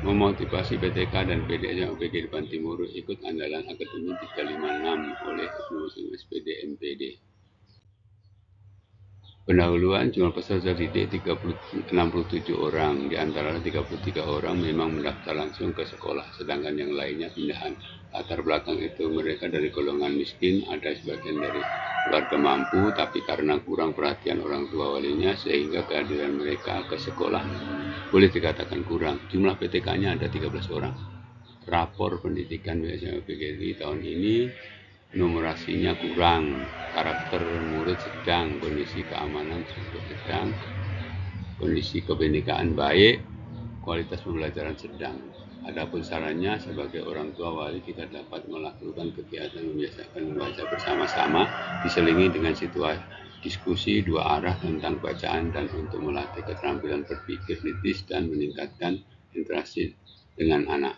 Memotivasi PTK dan PDS Bantimur Timur ikut andalan Akademi 356 oleh SPD MPD. Pendahuluan jumlah peserta didik 67 orang, di antara 33 orang memang mendaftar langsung ke sekolah, sedangkan yang lainnya pindahan. Latar belakang itu mereka dari golongan miskin, ada sebagian dari keluarga mampu, tapi karena kurang perhatian orang tua walinya sehingga kehadiran mereka ke sekolah boleh dikatakan kurang. Jumlah PTK-nya ada 13 orang. Rapor pendidikan BSMPGRI tahun ini numerasinya kurang, karakter murid sedang, kondisi keamanan sedang, kondisi kebenekaan baik, kualitas pembelajaran sedang. Adapun sarannya sebagai orang tua wali kita dapat melakukan kegiatan membiasakan membaca bersama-sama diselingi dengan situasi diskusi dua arah tentang bacaan dan untuk melatih keterampilan berpikir kritis dan meningkatkan interaksi dengan anak.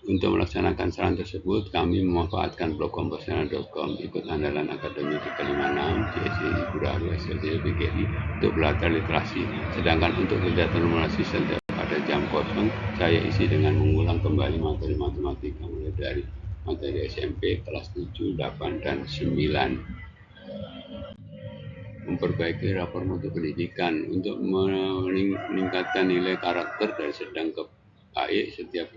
Untuk melaksanakan saran tersebut, kami memanfaatkan blog komposasional.com, ikut andalan Akademi 356, CSI Guraru, SLD, BGI untuk belajar literasi. Sedangkan untuk kegiatan numerasi setiap pada jam kosong, saya isi dengan mengulang kembali materi matematika mulai dari materi SMP kelas 7, 8, dan 9. Memperbaiki rapor mutu pendidikan untuk meningkatkan nilai karakter dari sedang ke baik. Setiap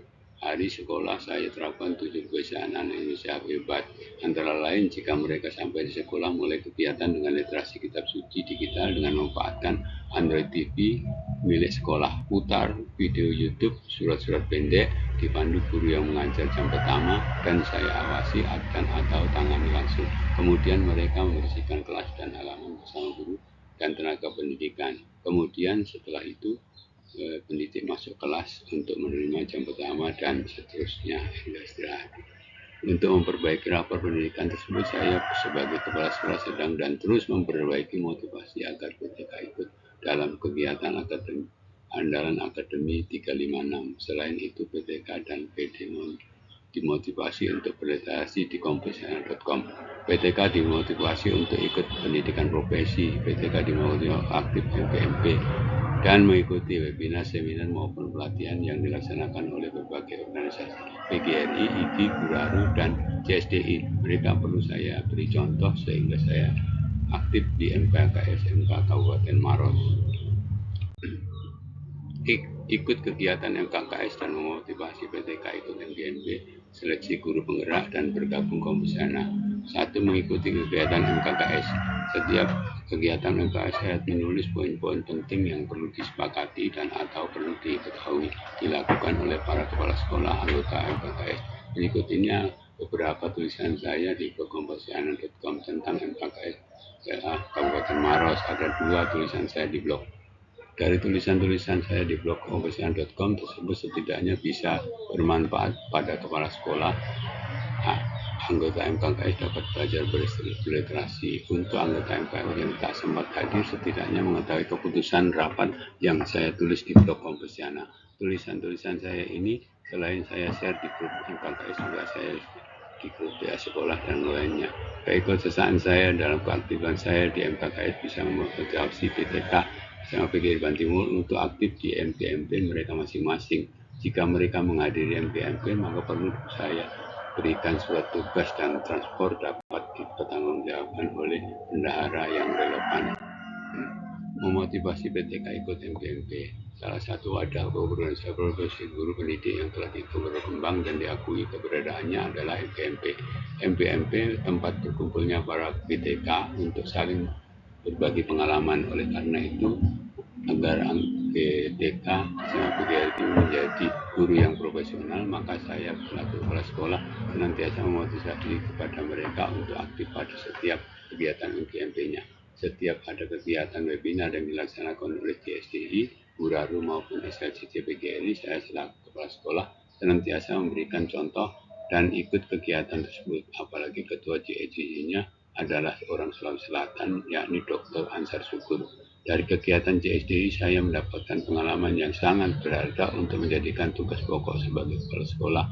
hari sekolah saya terapkan 7 kebiasaan anak Indonesia hebat, antara lain jika mereka sampai di sekolah mulai kegiatan dengan literasi kitab suci digital dengan memanfaatkan Android TV milik sekolah, putar video YouTube surat-surat pendek, dipandu guru yang mengajar jam pertama dan saya awasi dan atau tangani langsung. Kemudian mereka membersihkan kelas dan halaman bersama guru dan tenaga pendidikan. Kemudian setelah itu pendidik masuk kelas untuk menerima jam pertama dan seterusnya hingga istirahat. Untuk memperbaiki rapor pendidikan tersebut, saya sebagai kepala sekolah sedang dan terus memperbaiki motivasi agar PTK ikut dalam kegiatan akademi andalan Akademi 356. Selain itu, PTK dan PD dimotivasi untuk berliterasi di komposasional.com. PTK dimotivasi untuk ikut pendidikan profesi, PTK dimotivasi aktif MPMP, dan mengikuti webinar, seminar maupun pelatihan yang dilaksanakan oleh berbagai organisasi PGRI, IGI, Guraru, dan CSDI. Mereka perlu saya beri contoh sehingga saya aktif di MKKS MK Kabupaten Maros. Ikut kegiatan MKKS dan memotivasi PTK ikut MGMP, seleksi guru penggerak dan bergabung komposasional. 1. Mengikuti kegiatan MKKS. Setiap kegiatan MKKS saya menulis poin-poin penting yang perlu disepakati dan atau perlu diketahui dilakukan oleh para kepala sekolah anggota MKKS. Berikutnya beberapa tulisan saya di blog komposasional.com tentang MKKS Kabupaten Maros. Ada 2 tulisan saya di blog. Dari tulisan-tulisan saya di blog komposasional.com tersebut setidaknya bisa bermanfaat pada kepala sekolah. Anggota MKKS dapat belajar berliterasi. Untuk anggota MKKS yang tak sempat hadir setidaknya mengetahui keputusan rapat yang saya tulis di blog komposasional. Tulisan-tulisan saya ini selain saya share di grup MKKS juga saya di grup PA sekolah dan lainnya. Keikutsertaan saya dalam keaktifan saya di MKKS bisa memotivasi PTK sama PGRI Bantimur untuk aktif di MPMP mereka masing-masing. Jika mereka menghadiri MPMP, maka perlu saya berikan surat tugas dan transport dapat dipertanggungjawabkan oleh bendahara yang relevan. Memotivasi PTK ikut MPMP. Salah satu wadah organisasi profesi guru pendidik yang telah berkembang dan diakui keberadaannya adalah MPMP. MPMP tempat berkumpulnya para PTK untuk saling berbagi pengalaman. Oleh karena itu, agar PTK sama PGRI menjadi guru yang profesional, maka saya selaku kepala sekolah senantiasa memotivasi kepada mereka untuk aktif pada setiap kegiatan MPMP-nya. Setiap ada kegiatan webinar yang dilaksanakan oleh CSDI, Guraru maupun SLCC PGRI, saya selaku kepala sekolah senantiasa memberikan contoh dan ikut kegiatan tersebut. Apalagi ketua CSDI-nya adalah orang Sulawesi Selatan, yakni Dr. Ansar Syukur. Dari kegiatan CSDI, saya mendapatkan pengalaman yang sangat berharga untuk menjadikan tugas pokok sebagai kepala sekolah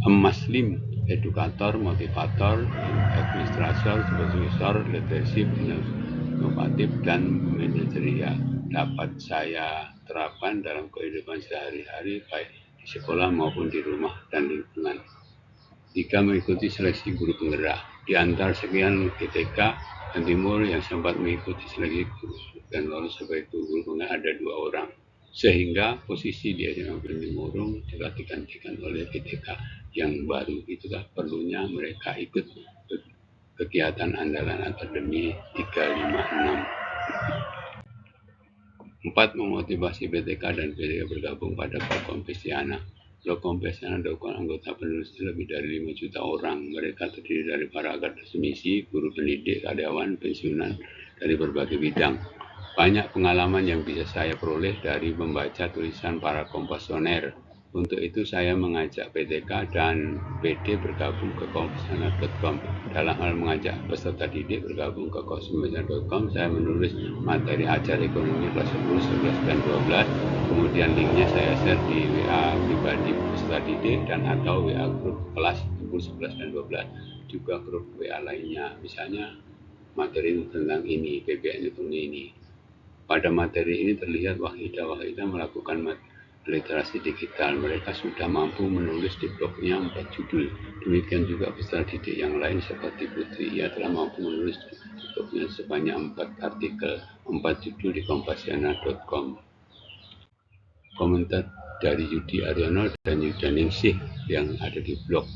Muslim, edukator, motivator, administrator, supervisor, leadership, inovatif, dan manajerial dapat saya terapkan dalam kehidupan sehari-hari baik di sekolah maupun di rumah dan lingkungan. 3. Mengikuti seleksi guru penggerak. Di antara sekian GTK dan Timur yang sempat mengikuti seleksi guru dan lolos sebagai guru penggerak ada 2 orang. Sehingga posisi di SMA Timurung telah digantikan oleh GTK yang baru. Itulah perlunya mereka ikut kegiatan andalan akademi 356. 4. Memotivasi BTK dan PTK bergabung pada Program Pestiana. Program Pestiana dilakukan anggota penulis lebih dari 5 juta orang. Mereka terdiri dari para akademisi, guru pendidik, karyawan, pensiunan dari berbagai bidang. Banyak pengalaman yang bisa saya peroleh dari membaca tulisan para kompasioner. Untuk itu saya mengajak PTK dan PD bergabung ke kompasiana.com. Dalam hal mengajak peserta didik bergabung ke kompasiana.com, saya menulis materi ajar ekonomi kelas 10, 11, dan 12. Kemudian linknya saya share di WA pribadi peserta didik dan atau WA grup kelas 10, 11, dan 12. Juga grup WA lainnya, misalnya materi tentang ini, PBN ekonomi ini. Pada materi ini terlihat Wahidah melakukan literasi digital. Mereka sudah mampu menulis di blognya 4 judul. Demikian juga peserta didik yang lain seperti Putri. Ia telah mampu menulis di blognya sebanyak 4 artikel, 4 judul di kompasiana.com. Komentar dari Yudi Aryono dan Yuda Ningsih yang ada di blog.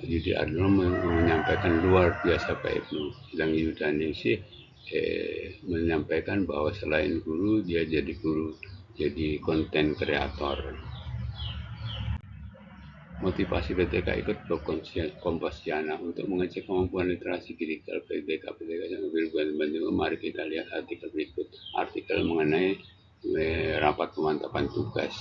Yudi Aryono menyampaikan luar biasa Pak Ibnu. Sedang Yuda Ningsih menyampaikan bahwa selain guru, dia jadi konten kreator. Motivasi PTK ikut blog Kompasiana untuk mengecek kemampuan literasi digital PTK yang berbantu. Mari kita lihat artikel berikut. Artikel mengenai rapat pemantapan tugas.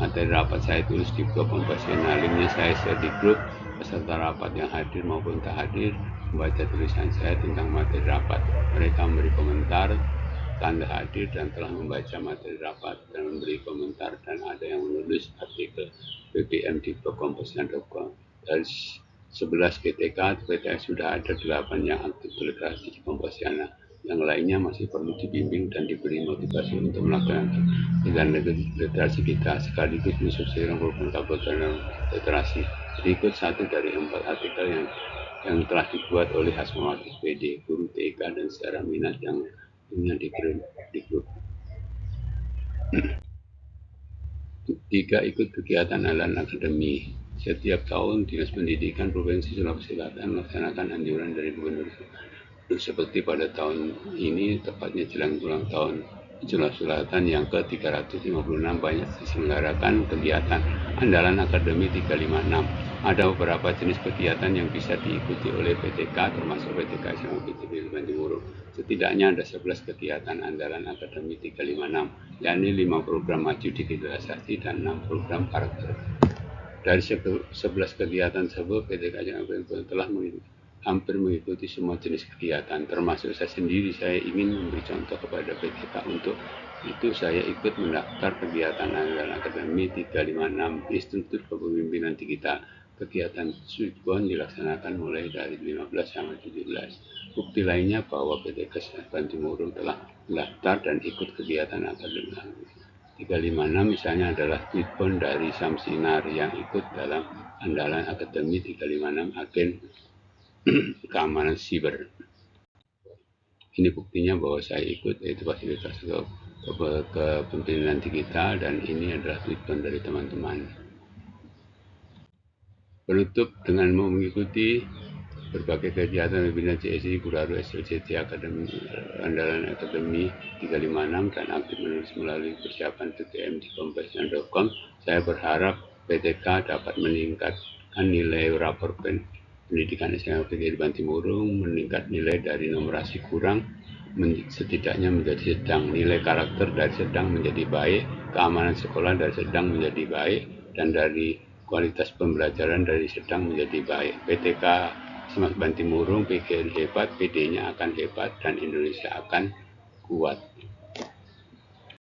Materi rapat saya tulis di blog Kompasiana. Linknya saya share di grup. Peserta rapat yang hadir maupun tak hadir membaca tulisan saya tentang materi rapat. Mereka memberi komentar, tanda hadir dan telah membaca materi rapat dan memberi komentar, dan ada yang menulis artikel BBM di blog kompasiana.com. Dari 11 GTK, sudah ada 8 yang aktif literasi di Kompasiana. Yang lainnya masih perlu dibimbing dan diberi motivasi untuk melakukan literasi kita, sekaligus mensukseskan program kabupaten literasi. Berikut satu dari 4 artikel yang telah dibuat oleh Hasmawati PD, guru TK dan secara minat yang di grup. 3. Ikut kegiatan andalan akademi. Setiap tahun Dinas Pendidikan Provinsi Sulawesi Selatan melaksanakan anjuran dari Gubernur. Seperti pada tahun ini, tepatnya jelang ulang tahun Sulawesi Selatan yang ke-356, banyak diselenggarakan kegiatan andalan akademi 356. Ada beberapa jenis kegiatan yang bisa diikuti oleh PTK, termasuk PTK SMA PTB Timurung. Setidaknya ada 11 kegiatan andalan akademi 356, yakni 5 program maju digitalisasi dan 6 program karakter. Dari 11 kegiatan tersebut, PTK SMA telah hampir mengikuti semua jenis kegiatan, termasuk saya sendiri. Saya ingin memberi contoh kepada PTK. Untuk itu saya ikut mendaftar kegiatan andalan akademi 356 Institut Kepemimpinan Digital. Kegiatan Switchbone dilaksanakan mulai dari 15 sampai 17. Bukti lainnya bahwa PTK SMA Timurung telah mendaftar dan ikut kegiatan akademi 356 misalnya adalah Switchbone dari Samsinar yang ikut dalam andalan akademi 356 agen keamanan siber. Ini buktinya bahwa saya ikut, yaitu fasilitas kepemimpinan digital, dan ini adalah Switchbone dari teman-teman. Penutup dengan mengikuti berbagai kegiatan webinar CSI, Guraru, SLCT, Akademi, Andalan Akademi 356, dan aktif menulis melalui persiapan PTM di kompasiana.com. Saya berharap PTK dapat meningkatkan nilai rapor pendidikan SMA PTK di Timurung, meningkat nilai dari numerasi kurang setidaknya menjadi sedang, nilai karakter dari sedang menjadi baik, keamanan sekolah dari sedang menjadi baik, dan dari kualitas pembelajaran dari sedang menjadi baik. PTK SMA Timurung PGN hebat, PD-nya akan hebat, dan Indonesia akan kuat.